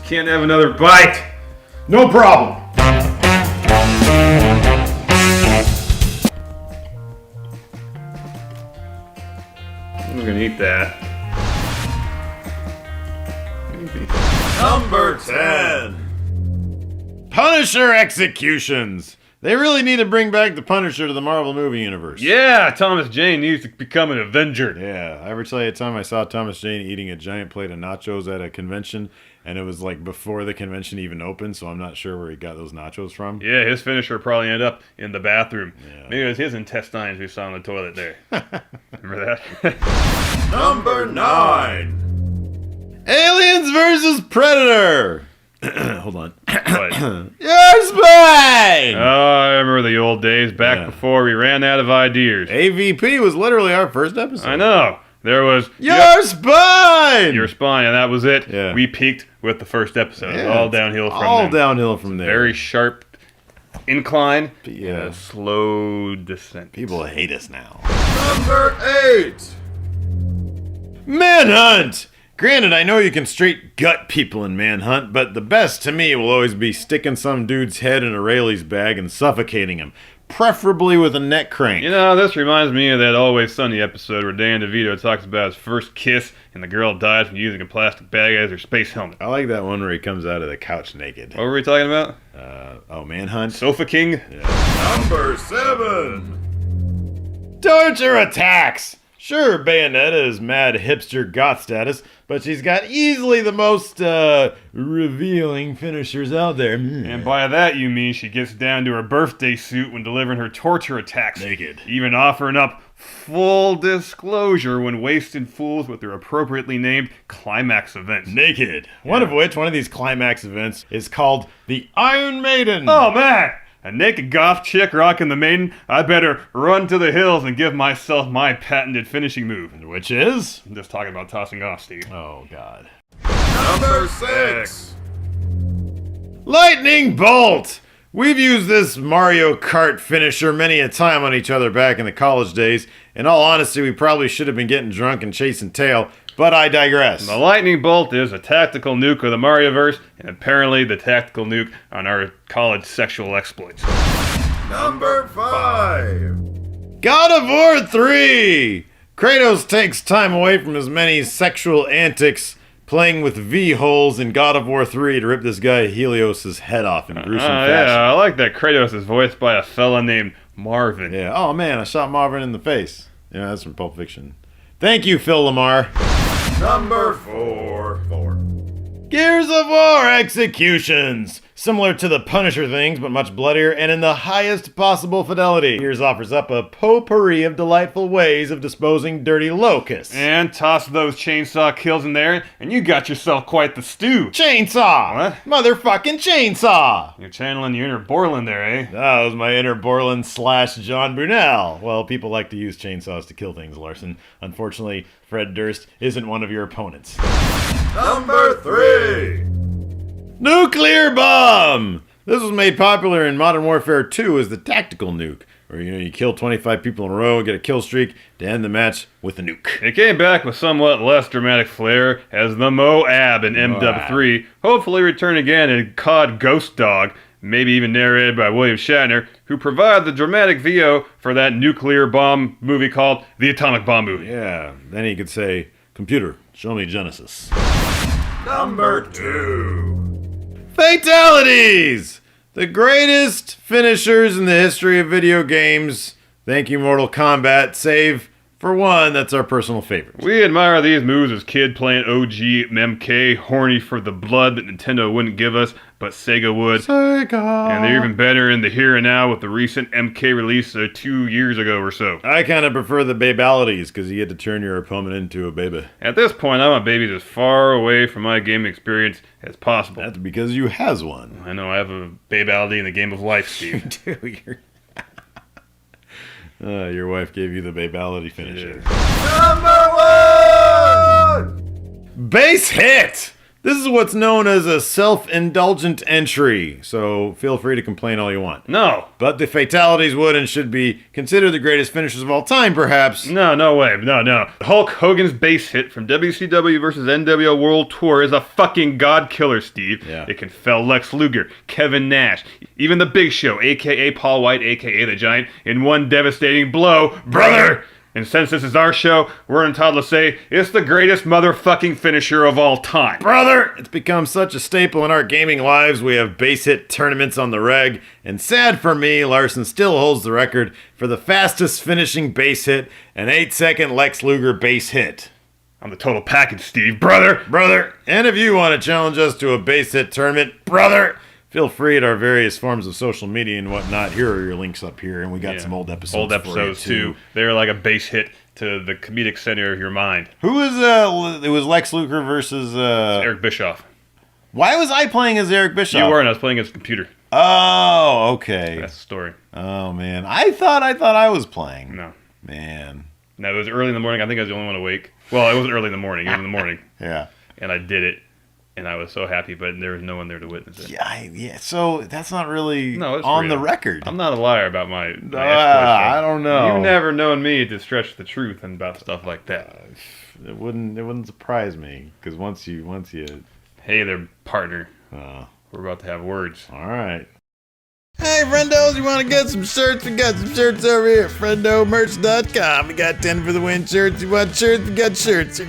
Can't have another bite. No problem. I'm gonna eat that. Number 10. Punisher executions. They really need to bring back the Punisher to the Marvel movie universe. Yeah, Thomas Jane needs to become an Avenger. Yeah, I ever tell you a time I saw Thomas Jane eating a giant plate of nachos at a convention, and it was like before the convention even opened, so I'm not sure where he got those nachos from. Yeah, his finisher probably ended up in the bathroom. Yeah. Maybe it was his intestines we saw on the toilet there. Remember that? Number 9. Aliens versus Predator. Hold on. What? You're Spain! Oh, I remember the old days back before we ran out of ideas. AVP was literally our first episode. I know. There was Your Spine! Your Spine, and that was it. Yeah. We peaked with the first episode. Yeah, All downhill from all there. downhill from there. Very sharp incline. Yeah. And a slow descent. People hate us now. Number 8. Manhunt! Granted, I know you can straight gut people in Manhunt, but the best to me will always be sticking some dude's head in a Rayleigh's bag and suffocating him, preferably with a neck crank. You know, this reminds me of that Always Sunny episode where Dan DeVito talks about his first kiss and the girl died from using a plastic bag as her space helmet. I like that one where he comes out of the couch naked. What were we talking about? Manhunt? Sofa King? Yeah. Number 7. Torture attacks! Sure, Bayonetta is mad hipster goth status, but she's got easily the most, revealing finishers out there. And by that you mean she gets down to her birthday suit when delivering her torture attacks. Naked. Even offering up full disclosure when wasting fools with their appropriately named climax events. Naked. One of these climax events is called the Iron Maiden. Oh man! A naked goth chick rocking the Maiden? I better run to the hills and give myself my patented finishing move. Which is? I'm just talking about tossing off, Steve. Oh, God. Number 6. Lightning Bolt! We've used this Mario Kart finisher many a time on each other back in the college days. In all honesty, we probably should have been getting drunk and chasing tail, but I digress. The Lightning Bolt is a tactical nuke of the Marioverse, and apparently the tactical nuke on our college sexual exploits. Number 5. God of War 3! Kratos takes time away from his many sexual antics playing with V-holes in God of War 3 to rip this guy Helios' head off in gruesome fashion. Yeah, I like that Kratos is voiced by a fella named Marvin. Yeah, oh man, I shot Marvin in the face. Yeah, that's from Pulp Fiction. Thank you, Phil Lamar. Number 4. Gears of War executions! Similar to the Punisher things, but much bloodier and in the highest possible fidelity. Gears offers up a potpourri of delightful ways of disposing dirty locusts. And toss those chainsaw kills in there, and you got yourself quite the stew. Chainsaw! What? Motherfucking chainsaw! You're channeling your inner Borland there, eh? That was my inner Borland / John Brunel. Well, people like to use chainsaws to kill things, Larson. Unfortunately, Fred Durst isn't one of your opponents. Number 3. Nuclear bomb! This was made popular in Modern Warfare 2 as the tactical nuke, where you kill 25 people in a row, get a kill streak to end the match with a nuke. It came back with somewhat less dramatic flair as the Moab in MW3, hopefully return again in COD Ghost Dog, maybe even narrated by William Shatner, who provided the dramatic VO for that nuclear bomb movie called The Atomic Bomb Movie. Yeah, then he could say, "Computer, show me Genesis." Number 2. Fatalities! The greatest finishers in the history of video games. Thank you, Mortal Kombat, save for one that's our personal favorite. We admire these moves as kid playing OG MK, horny for the blood that Nintendo wouldn't give us, but Sega would. Sega! And they're even better in the here and now with the recent MK release 2 years ago or so. I kind of prefer the babalities because you get to turn your opponent into a baby. At this point, I want babies as far away from my gaming experience as possible. That's because you has one. I know I have a babality in the game of life, Steve. Your wife gave you the babality finisher. Yeah. Number 1! Base hit! This is what's known as a self-indulgent entry, so feel free to complain all you want. No. But the fatalities would and should be considered the greatest finishers of all time, perhaps. No way. No. Hulk Hogan's base hit from WCW versus NWO World Tour is a fucking god killer, Steve. Yeah. It can fell Lex Luger, Kevin Nash, even the Big Show, a.k.a. Paul White, a.k.a. The Giant, in one devastating blow. Brother! And since this is our show, we're entitled to say it's the greatest motherfucking finisher of all time. Brother! It's become such a staple in our gaming lives. We have base hit tournaments on the reg. And sad for me, Larson still holds the record for the fastest finishing base hit, an 8-second Lex Luger base hit. I'm the total package, Steve. Brother! And if you want to challenge us to a base hit tournament, brother, feel free at our various forms of social media and whatnot. Here are your links up here, and we got some old episodes. Old episodes for you too. They're like a base hit to the comedic center of your mind. Who was it was Lex Luger versus Eric Bischoff. Why was I playing as Eric Bischoff? You weren't. I was playing against the computer. Oh, okay. That's the story. Oh man, I thought I was playing. No, man. No, it was early in the morning. I think I was the only one awake. Well, it wasn't early in the morning. It was in the morning. Yeah. And I did it. And I was so happy, but there was no one there to witness it. Yeah. So that's not really it's on real. the record. I'm not a liar about my exploits. I don't know. You've never known me to stretch the truth and about stuff like that. It wouldn't surprise me because once you. Hey there, partner. We're about to have words. All right. Hey, friendos, you want to get some shirts? We got some shirts over here at friendomerch.com. We got 10 for the win shirts. You want shirts? We got shirts.